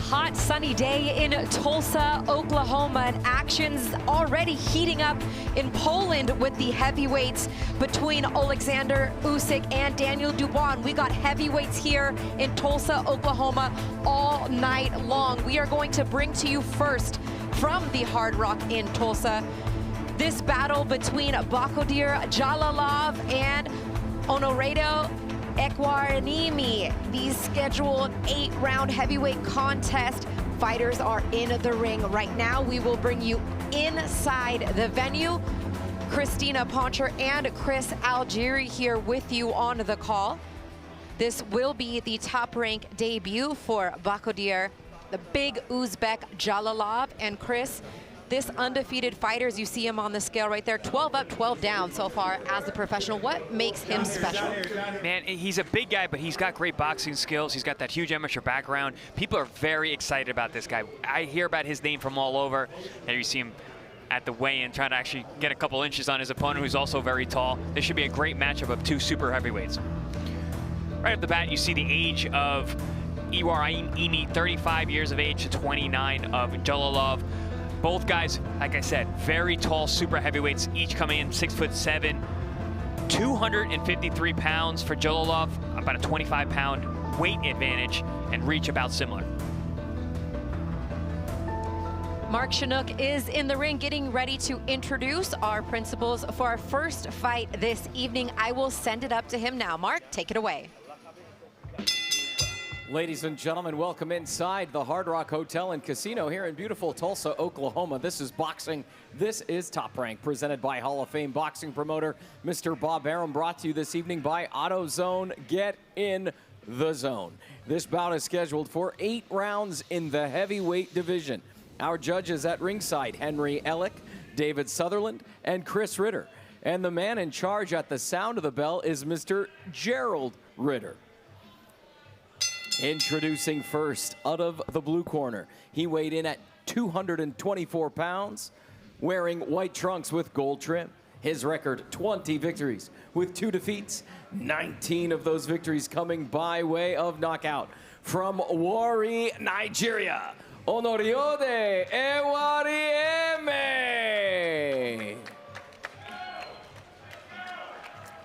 hot, sunny day in Tulsa, Oklahoma, and action's already heating up in Poland with the heavyweights between Alexander Usyk and Daniel Dubois. We got heavyweights here in Tulsa, Oklahoma all night long. We are going to bring to you first from the Hard Rock in Tulsa this battle between Baxodir Jalolov and Honorado Equanimity. The scheduled 8-round heavyweight contest. Fighters are in the ring right now. We will bring you inside the venue. Christina Poncher and Chris Algieri here with you on the call. This will be the top-rank debut for Baxodir, the big Uzbek Jalolov. And Chris, this undefeated fighter, as you see him on the scale right there, 12 up, 12 down so far as a professional. What makes him special? Man, he's a big guy, but he's got great boxing skills. He's got that huge amateur background. People are very excited about this guy. I hear about his name from all over. There you see him at the weigh-in trying to actually get a couple inches on his opponent, who's also very tall. This should be a great matchup of two super heavyweights. Right off the bat, you see the age of Equanimity, 35 years of age to 29 of Jalolov. Both guys, like I said, very tall super heavyweights, each coming in 6'7", 253 pounds for Jalolov, about a 25-pound weight advantage, and reach about similar. Mark Chinook is in the ring getting ready to introduce our principals for our first fight this evening. I will send it up to him now. Mark, take it away. Ladies and gentlemen, welcome inside the Hard Rock Hotel and Casino here in beautiful Tulsa, Oklahoma. This is boxing. This is Top Rank, presented by Hall of Fame boxing promoter Mr. Bob Arum, brought to you this evening by AutoZone. Get in the zone. This bout is scheduled for 8 rounds in the heavyweight division. Our judges at ringside, Henry Ellick, David Sutherland, and Chris Ritter. And the man in charge at the sound of the bell is Mr. Gerald Ritter. Introducing first, out of the blue corner, he weighed in at 224 pounds, wearing white trunks with gold trim. His record, 20 victories with 2 defeats, 19 of those victories coming by way of knockout. From Warri, Nigeria, Honorado Equanimity.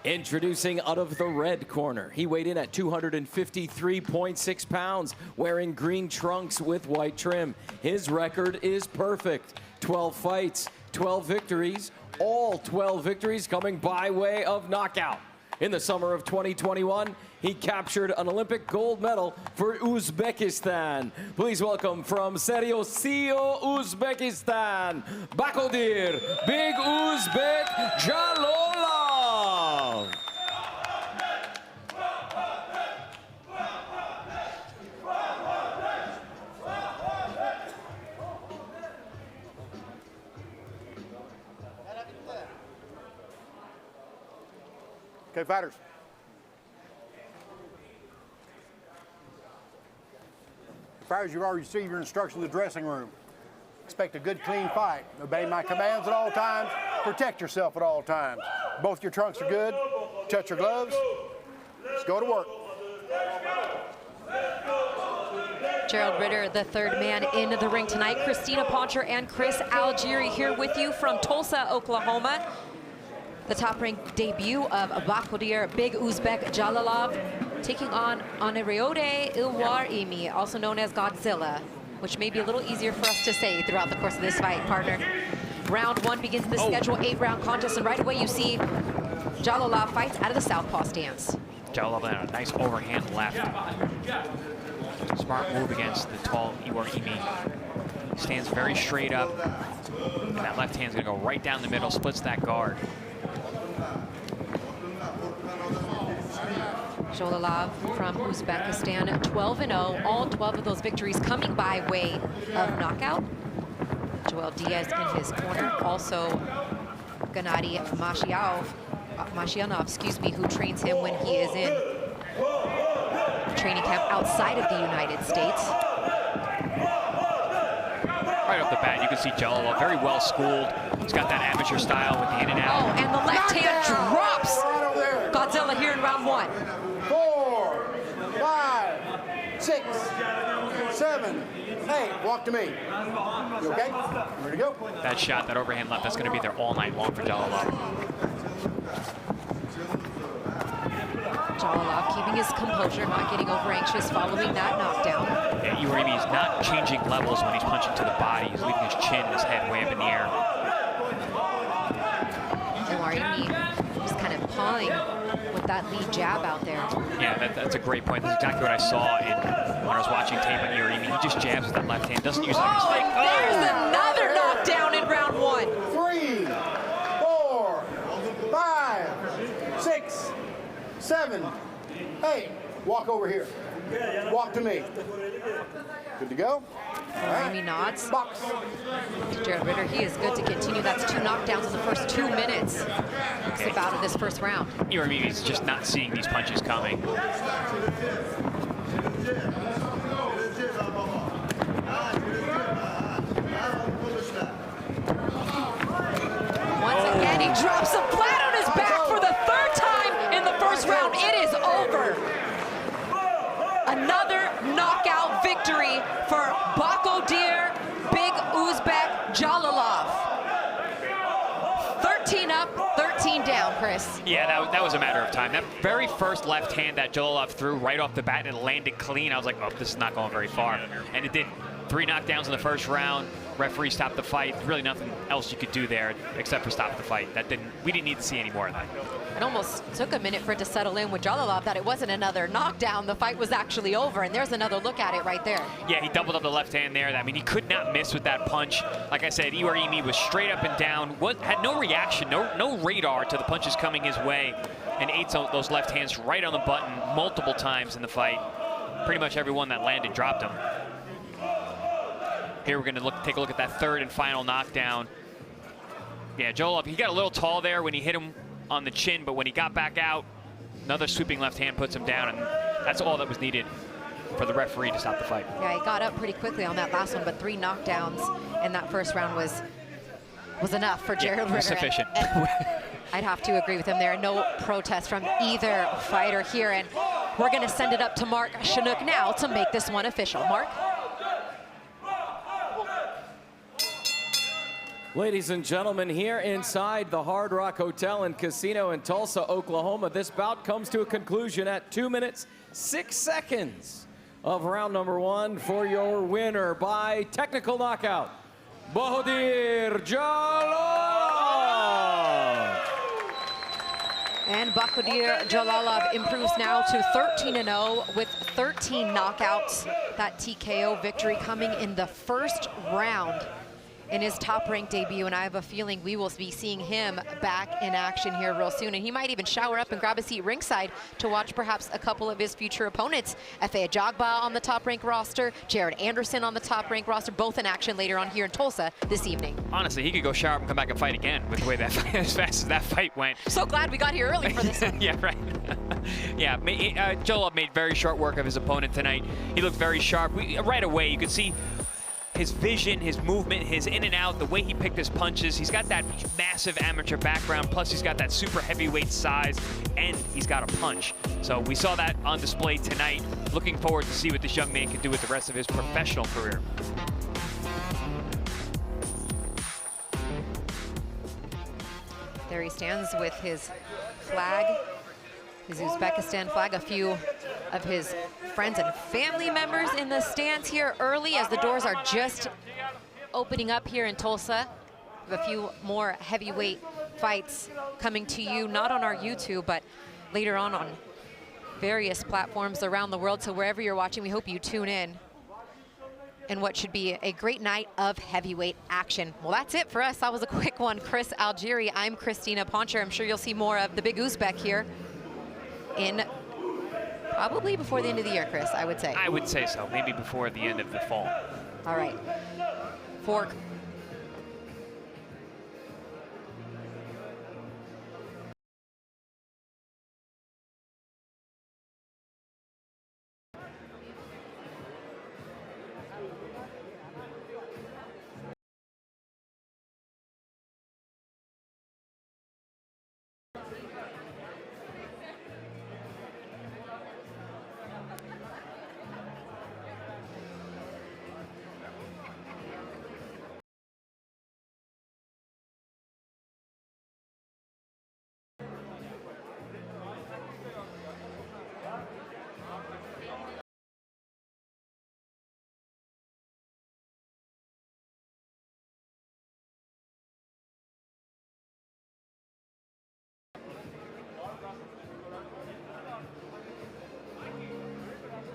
Introducing out of the red corner, he weighed in at 253.6 pounds, wearing green trunks with white trim. His record is perfect. 12 fights, 12 victories, all 12 victories coming by way of knockout. In the summer of 2021, he captured an Olympic gold medal for Uzbekistan. Please welcome from Seriosio, Uzbekistan, Baxodir Big Uzbek Jalolov. Okay, fighters. Fighters, you've already received your instructions in the dressing room. Expect a good, clean fight. Obey my commands at all times. Protect yourself at all times. Both your trunks are good. Touch your gloves. Let's go to work. Gerald Ritter, the third man in the ring tonight. Christina Poncher and Chris Algieri here with you from Tulsa, Oklahoma. The top-ranked debut of Baxodir Big Uzbek Jalolov, taking on Honorado Equanimity, also known as Godzilla, which may be a little easier for us to say throughout the course of this fight, partner. Round 1 begins the scheduled 8-round contest, and right away you see Jalolov fights out of the southpaw stance. Jalolov on a nice overhand left. Smart move against the tall Equanimity. Stands very straight up. And that left hand's gonna go right down the middle, splits that guard. Jalolov from Uzbekistan, 12-0, all 12 of those victories coming by way of knockout. Joel Diaz in his corner, also Gennady Mashianov, who trains him when he is in training camp outside of the United States. Right off the bat, you can see Jalolov very well schooled. He's got that amateur style with the in and out. Oh, and the left hand drops Godzilla here in round 1. 4, 5, 6, 7, Hey, walk to me. You okay? Ready to go? That shot, that overhand left, that's going to be there all night long for Jalolov. Jalolov keeping his composure, not getting over anxious following that knockdown. Yeah, he's not changing levels when he's punching to the body. He's leaving his chin and his head way up in the air. Just kind of pawing with that lead jab out there. Yeah, that's a great point. That's exactly what I saw when I was watching tape on Iorimi. He just jabs with that left hand, doesn't use it on his leg. There's another knockdown in round 1. 3, 4, 5, 6, 7, 8. Walk over here. Walk to me. Good to go? Iorimi nods. Box. Jared Ritter, he is good to continue. That's 2 knockdowns in the first 2 minutes. It's the bout of this first round. Iorimi is just not seeing these punches coming. Once again, he drops him flat on his back for the 3rd time in the first round. It is over. Another knockout victory for Baxodir Big Uzbek Jalolov. 13 up, 13 down, Chris. Yeah, that was a matter of time. That very first left hand that Jalolov threw right off the bat and it landed clean, I was like, oh, this is not going very far. And it did. 3 knockdowns in the first round. Referee stopped the fight. Really nothing else you could do there except for stop the fight. We didn't need to see any more of that. It almost took a minute for it to settle in with Jalolov that it wasn't another knockdown. The fight was actually over, and there's another look at it right there. Yeah, he doubled up the left hand there. I mean, he could not miss with that punch. Like I said, Iorimi was straight up and down. Had no reaction, no radar to the punches coming his way, and ate those left hands right on the button multiple times in the fight. Pretty much everyone that landed dropped him. Here we're going to take a look at that 3rd and final knockdown. Yeah, Jalolov, he got a little tall there when he hit him on the chin, but when he got back out, another sweeping left hand puts him down, and that's all that was needed for the referee to stop the fight. Yeah, he got up pretty quickly on that last one, but 3 knockdowns in that first round was enough for Jared Ritter. Sufficient. I'd have to agree with him there. No protest from either fighter here, and we're going to send it up to Mark Chinook now to make this one official. Mark? Ladies and gentlemen, here inside the Hard Rock Hotel and Casino in Tulsa, Oklahoma, this bout comes to a conclusion at 2 minutes, 6 seconds of round number 1 for your winner by technical knockout, Baxodir Jalolov. And Baxodir Jalolov improves now to 13-0 with 13 knockouts. That TKO victory coming in the first round in his top-ranked debut, and I have a feeling we will be seeing him back in action here real soon, and he might even shower up and grab a seat ringside to watch perhaps a couple of his future opponents. Efe Ajagba on the top-ranked roster, Jared Anderson on the top-ranked roster, both in action later on here in Tulsa this evening. Honestly, he could go shower up and come back and fight again with the way that fight, as fast as that fight went. So glad we got here early for this one. Yeah, right. Yeah, Jalolov made very short work of his opponent tonight. He looked very sharp. Right away, you could see his vision, his movement, his in and out, the way he picked his punches. He's got that massive amateur background, plus he's got that super heavyweight size, and he's got a punch. So we saw that on display tonight. Looking forward to see what this young man can do with the rest of his professional career. There he stands with his flag, his Uzbekistan flag. A few of his friends and family members in the stands here early as the doors are just opening up here in Tulsa. We have a few more heavyweight fights coming to you, not on our YouTube, but later on various platforms around the world. So wherever you're watching, we hope you tune in what should be a great night of heavyweight action. Well, that's it for us. That was a quick one. Chris Algieri, I'm Christina Poncher. I'm sure you'll see more of the Big Uzbek here in probably before the end of the year, Chris, I would say. I would say so, maybe before the end of the fall. All right. For